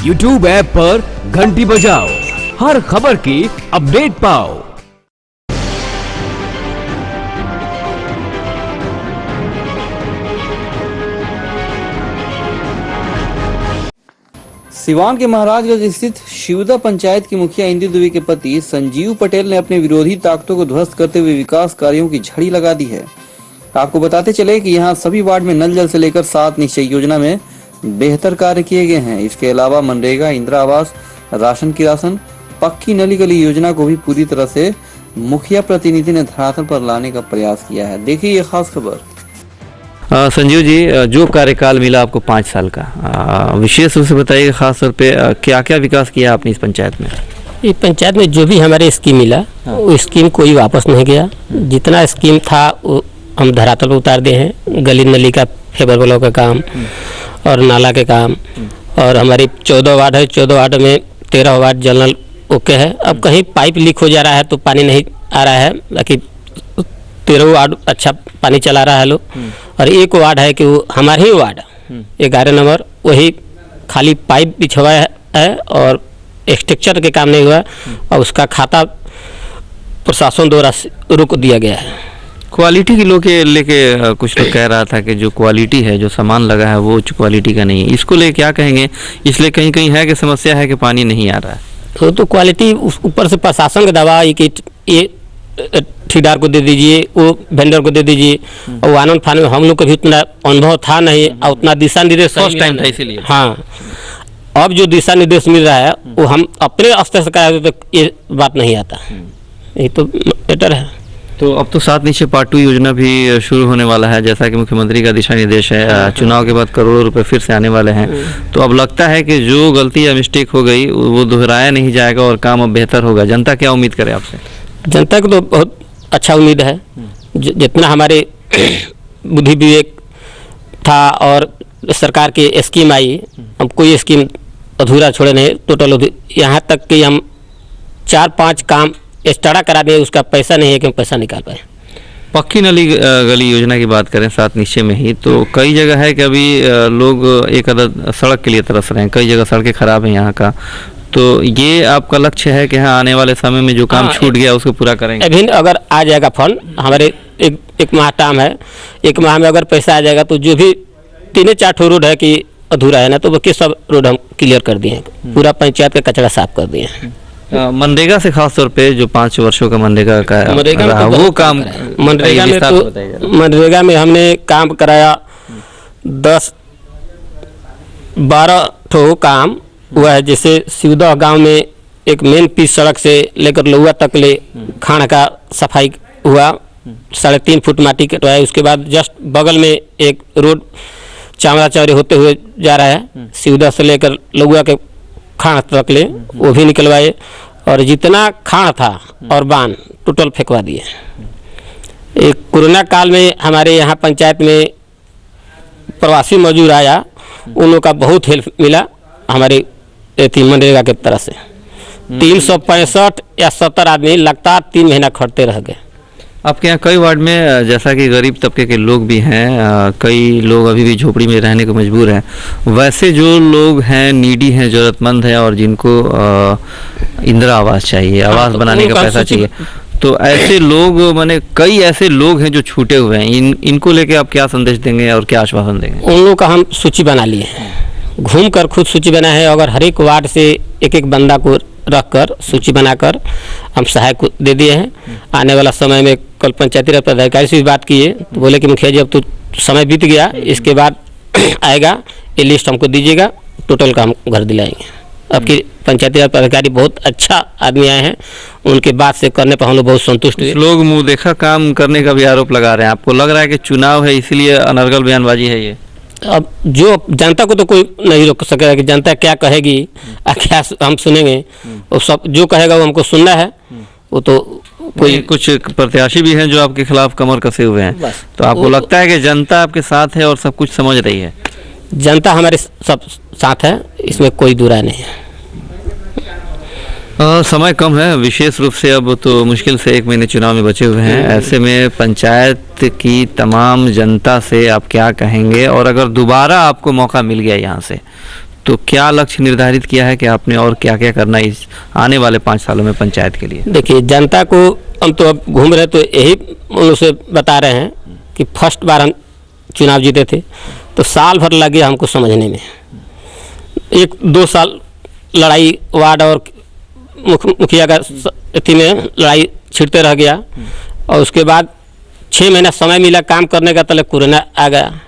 YouTube app पर घंटी बजाओ, हर खबर की अपडेट पाओ। सिवान के महाराजगंज स्थित शिवदा पंचायत की मुखिया इंदु देवी के पति संजीव पटेल ने अपने विरोधी ताकतों को ध्वस्त करते हुए विकास कार्यों की झड़ी लगा दी है। आपको बताते चले कि यहां सभी वार्ड में नल जल से लेकर 7 निश्चय योजना में बेहतर कार्य किए गए हैं। इसके अलावा मनरेगा, इंदिरा आवास, राशन की राशन, पक्की नली गली योजना को भी पूरी तरह से मुखिया प्रतिनिधि ने धरातल पर लाने का प्रयास किया है। देखिए ये खास खबर। संजीव जी, जो कार्यकाल मिला आपको 5 साल का, विशेष रूप से बताइए खास तौर पे क्या क्या विकास किया आपने इस पंचायत में? इस पंचायत में जो भी हमारे स्कीम मिला वो स्कीम कोई वापस नहीं गया। जितना स्कीम था वो हम धरातल पर उतार दिए हैं। गली नली का फेबर ब्लॉक का काम और नाला के काम, और हमारी 14 वार्ड है, 14 वार्ड में 13 वार्ड जनरल ओके है। अब कहीं पाइप लीक हो जा रहा है तो पानी नहीं आ रहा है, बाकी 13 वार्ड अच्छा पानी चला रहा है लोग। और एक वार्ड है कि वो हमारे ही वार्ड 11 नंबर, वही खाली पाइप बिछवा है और स्ट्रक्चर के काम नहीं हुआ और उसका खाता प्रशासन द्वारा रोक दिया गया है। क्वालिटी की लोग लेके कुछ लोग कह रहा था कि जो क्वालिटी है, जो सामान लगा है वो उच्च क्वालिटी का नहीं है। इसको लेके क्या कहेंगे? इसलिए कहीं कहीं है कि समस्या है कि पानी नहीं आ रहा है। वो तो क्वालिटी ऊपर से प्रशासन का दवा कि ये ठेकेदार को दे दीजिए, वो वेंडर को दे दीजिए। और वाहन फान में हम लोग को भी उतना अनुभव था नहीं और उतना दिशा निर्देश फर्स्ट टाइम था, इसीलिए। हाँ, अब जो दिशा निर्देश मिल रहा है वो हम अपने स्तर से कराए तो ये बात नहीं आता। ये तो बेटर है। तो अब तो 7 निश्चय पार्ट 2 योजना भी शुरू होने वाला है, जैसा कि मुख्यमंत्री का दिशा निर्देश है। चुनाव के बाद करोड़ों रुपए फिर से आने वाले हैं। तो अब लगता है कि जो गलती या मिस्टेक हो गई वो दोहराया नहीं जाएगा और काम अब बेहतर होगा। जनता क्या उम्मीद करे आपसे? जनता को तो बहुत अच्छा उम्मीद है। जितना हमारे बुद्धि विवेक था और सरकार की स्कीम आई, हम कोई स्कीम अधूरा छोड़े नहीं, टोटल। यहाँ तक कि हम 4-5 काम स्टार्ट करा दिए, उसका पैसा नहीं है कि हम पैसा निकाल पाए। पक्की नली गली योजना की बात करें 7 निश्चय में ही, तो कई जगह है कि अभी लोग एक अदद सड़क के लिए तरस रहे हैं। कई जगह सड़कें खराब हैं यहाँ का। तो ये आपका लक्ष्य है कि हाँ, आने वाले समय में जो काम छूट गया उसको पूरा करेंगे? अभी अगर आ जाएगा फंड, हमारे एक माह टाइम है, 1 माह में अगर पैसा आ जाएगा तो जो भी 3-4 रोड है कि अधूरा है ना, तो वो सब रोड हम क्लियर कर दिए हैं। पूरा पंचायत का कचरा साफ कर दिए हैं। मनरेगा से खास तौर पे जो 5 वर्षों का मनरेगा का वो काम, मनरेगा में हमने काम कराया 10-12 ठो काम हुआ है। जैसे शिवदा गांव में एक मेन पीस सड़क से लेकर लौआ तक ले खाना का सफाई हुआ, 3.5 फुट माटी कटवाया। उसके बाद जस्ट बगल में एक रोड चामड़ा चौरी होते हुए जा रहा है, शिवदा से लेकर लौआ के खाना तक ले, वो भी निकलवाए। और जितना खाना था और बांध टोटल फेंकवा दिए। एक कोरोना काल में हमारे यहाँ पंचायत में प्रवासी मजदूर आया, उन लोगों का बहुत हेल्प मिला हमारे मनरेगा के तरफ से। 365 या 70 आदमी लगातार 3 महीना खटते रह गए। आपके यहाँ कई वार्ड में जैसा कि गरीब तबके के लोग भी हैं, कई लोग अभी भी झोपड़ी में रहने को मजबूर हैं। वैसे जो लोग हैं, नीडी हैं, ज़रूरतमंद हैं और जिनको इंदिरा आवास चाहिए, आवास बनाने का पैसा चाहिए, तो ऐसे लोग, माने कई ऐसे लोग हैं जो छूटे हुए हैं, इनको लेके आप क्या संदेश देंगे और क्या आश्वासन देंगे? उन लोगों का हम सूची बना लिए हैं, घूम कर खुद सूची बना है। अगर हर एक वार्ड से एक बंदा को रखकर सूची बनाकर हम सहायक को दे दिए हैं। आने वाला समय में कल पंचायती राज पदाधिकारी से भी बात किए तो बोले कि मुखिया जी अब तो समय बीत गया, इसके बाद आएगा, ये लिस्ट हमको दीजिएगा, टोटल का हम घर दिलाएंगे। आपकी पंचायती राज पदाधिकारी बहुत अच्छा आदमी आए हैं, उनके बात से करने पर हम लोग बहुत संतुष्ट हुए। लोग मुँह देखा काम करने का भी आरोप लगा रहे हैं। आपको लग रहा है कि चुनाव है इसलिए अनर्गल बयानबाजी है ये? अब जो जनता को तो कोई नहीं रोक सकेगा कि जनता क्या कहेगी, क्या हम सुनेंगे। वो सब जो कहेगा वो हमको सुनना है। वो तो कोई कुछ प्रत्याशी भी हैं जो आपके खिलाफ कमर कसे हुए हैं, तो आपको लगता है कि जनता आपके साथ है और सब कुछ समझ रही है? जनता हमारे सब साथ है, इसमें कोई दुराय नहीं है। समय कम है, विशेष रूप से अब तो मुश्किल से 1 महीने चुनाव में बचे हुए हैं। ऐसे में पंचायत की तमाम जनता से आप क्या कहेंगे? और अगर दोबारा आपको मौका मिल गया यहाँ से तो क्या लक्ष्य निर्धारित किया है कि आपने और क्या क्या करना है इस आने वाले 5 सालों में पंचायत के लिए? देखिए, जनता को हम तो अब घूम रहे तो यही उन लोग से बता रहे हैं कि फर्स्ट बार हम चुनाव जीते थे तो साल भर लगे हमको समझने में। 1-2 साल लड़ाई वार्ड और मुखिया का अथी में लड़ाई छिड़ते रह गया और उसके बाद 6 महीना समय मिला काम करने का, तले कोरोना आ गया।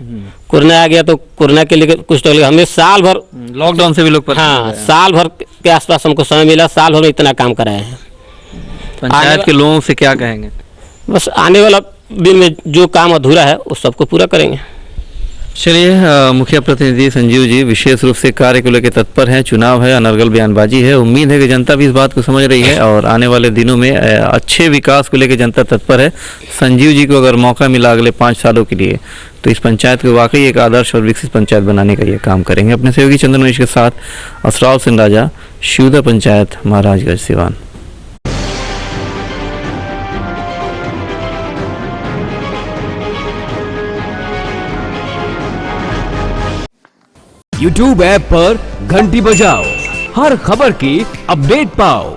कोरोना आ गया तो कोरोना के लिए कुछ तो हमें साल भर लॉकडाउन से भी लोग हाँ साल भर के आसपास हमको समय मिला, साल भर में इतना काम कराए हैं। पंचायत के लोगों से क्या कहेंगे? बस आने वाला दिन में जो काम अधूरा है उस सबको पूरा करेंगे। चलिए, मुखिया प्रतिनिधि संजीव जी विशेष रूप से कार्य को लेकर तत्पर हैं। चुनाव है, अनर्गल बयानबाजी है, उम्मीद है कि जनता भी इस बात को समझ रही है और आने वाले दिनों में अच्छे विकास को लेकर जनता तत्पर है। संजीव जी को अगर मौका मिला अगले 5 सालों के लिए तो इस पंचायत को वाकई एक आदर्श और विकसित पंचायत बनाने का ये काम करेंगे। अपने सहयोगी चंदन मनीष के साथ असराव सिंह राजा, शिवदा पंचायत, महाराजगंज, सिवान। YouTube ऐप पर घंटी बजाओ, हर खबर की अपडेट पाओ।